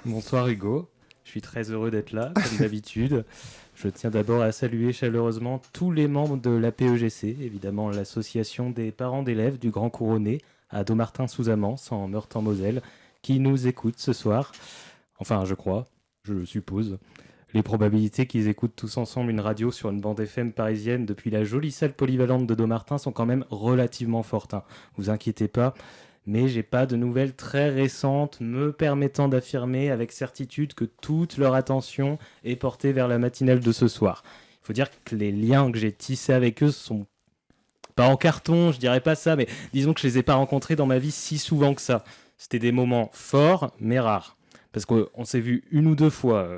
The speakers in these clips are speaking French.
Bonsoir Hugo, je suis très heureux d'être là, comme d'habitude. Je tiens d'abord à saluer chaleureusement tous les membres de l'APEGC, évidemment l'association des parents d'élèves du Grand Couronné à Dommartin-sous-Amance en Meurthe-en-Moselle, qui nous écoutent ce soir. Enfin, je crois, je suppose. Les probabilités qu'ils écoutent tous ensemble une radio sur une bande FM parisienne depuis la jolie salle polyvalente de Dommartin sont quand même relativement fortes. Vous inquiétez pas, mais j'ai pas de nouvelles très récentes me permettant d'affirmer avec certitude que toute leur attention est portée vers la matinale de ce soir. Il faut dire que les liens que j'ai tissés avec eux sont pas en carton, je dirais pas ça, mais disons que je les ai pas rencontrés dans ma vie si souvent que ça. C'était des moments forts, mais rares. Parce qu'on s'est vu une ou deux fois,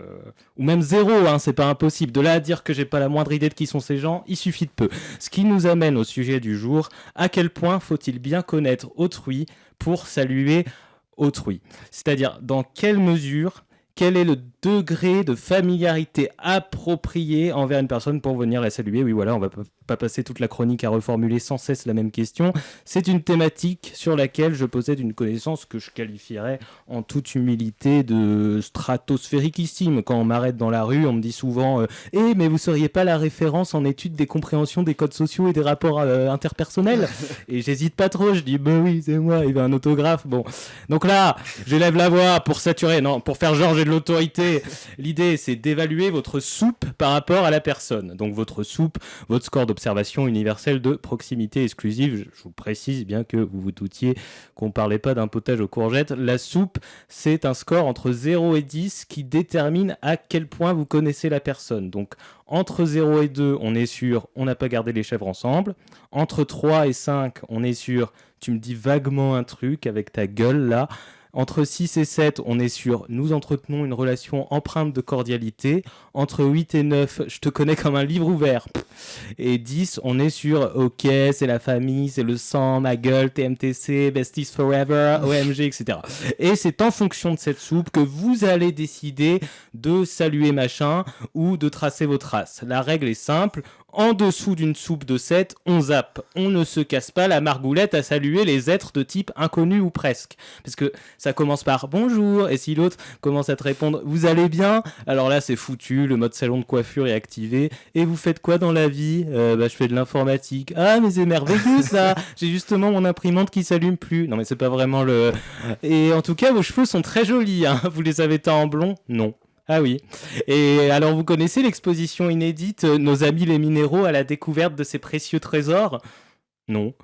ou même zéro, c'est pas impossible. De là à dire que j'ai pas la moindre idée de qui sont ces gens, il suffit de peu. Ce qui nous amène au sujet du jour, à quel point faut-il bien connaître autrui pour saluer autrui? C'est-à-dire, dans quelle mesure, quel est le degré de familiarité approprié envers une personne pour venir la saluer? Oui, voilà, on va pas passer toute la chronique à reformuler sans cesse la même question. C'est une thématique sur laquelle je possède une connaissance que je qualifierais en toute humilité de stratosphériquissime. Quand on m'arrête dans la rue, on me dit souvent mais vous seriez pas la référence en étude des compréhensions des codes sociaux et des rapports interpersonnels? Et j'hésite pas trop, je dis oui, c'est moi, il veut un autographe. Bon, donc là, j'élève la voix pour saturer, non, pour faire genre j'ai de l'autorité. L'idée, c'est d'évaluer votre soupe par rapport à la personne. Donc votre soupe, votre score d'observation universelle de proximité exclusive. Je vous précise, bien que vous vous doutiez qu'on ne parlait pas d'un potage aux courgettes. La soupe, c'est un score entre 0 et 10 qui détermine à quel point vous connaissez la personne. Donc entre 0 et 2, on est sûr, on n'a pas gardé les chèvres ensemble. Entre 3 et 5, on est sûr, tu me dis vaguement un truc avec ta gueule là. Entre 6 et 7, on est sûr, nous entretenons une relation empreinte de cordialité. Entre 8 et 9, je te connais comme un livre ouvert. Et 10, on est sûr, ok, c'est la famille, c'est le sang, ma gueule, TMTC, Besties Forever, OMG, etc. Et c'est en fonction de cette soupe que vous allez décider de saluer machin ou de tracer vos traces. La règle est simple. En dessous d'une soupe de 7, on zappe. On ne se casse pas la margoulette à saluer les êtres de type inconnu ou presque. Parce que ça commence par bonjour, et si l'autre commence à te répondre vous allez bien, alors là c'est foutu, le mode salon de coiffure est activé. Et vous faites quoi dans la vie? Je fais de l'informatique. Ah mais c'est merveilleux ça. J'ai justement mon imprimante qui s'allume plus. Non mais c'est pas vraiment le... Et en tout cas vos cheveux sont très jolis, Vous les avez teints en blond? Non. Ah oui. Et alors, vous connaissez l'exposition inédite Nos amis les minéraux à la découverte de ces précieux trésors? Non.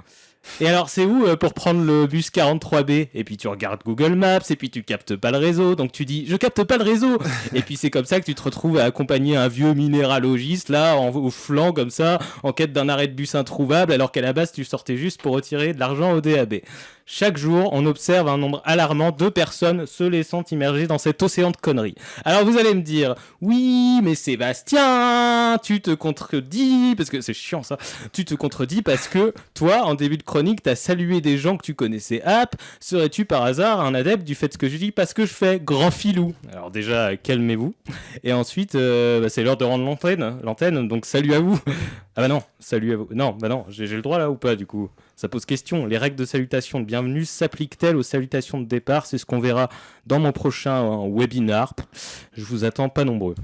Et alors, c'est où pour prendre le bus 43B? Et puis tu regardes Google Maps, et puis tu captes pas le réseau, donc tu dis je capte pas le réseau. Et puis c'est comme ça que tu te retrouves à accompagner un vieux minéralogiste là, au flanc comme ça, en quête d'un arrêt de bus introuvable, alors qu'à la base tu sortais juste pour retirer de l'argent au DAB. Chaque jour, on observe un nombre alarmant de personnes se laissant immerger dans cet océan de conneries. Alors vous allez me dire, oui, mais Sébastien, tu te contredis, parce que c'est chiant ça, tu te contredis parce que toi, en début de chronique, t'as salué des gens que tu connaissais. Serais-tu par hasard un adepte du fait que je dis parce que je fais grand filou? Alors déjà, calmez-vous. Et ensuite, c'est l'heure de rendre l'antenne, donc salut à vous. Ah bah non, salut à vous. Non, bah non, j'ai le droit là ou pas du coup? Ça pose question. Les règles de salutation de bienvenue s'appliquent-elles aux salutations de départ? C'est ce qu'on verra dans mon prochain webinar. Je vous attends pas nombreux.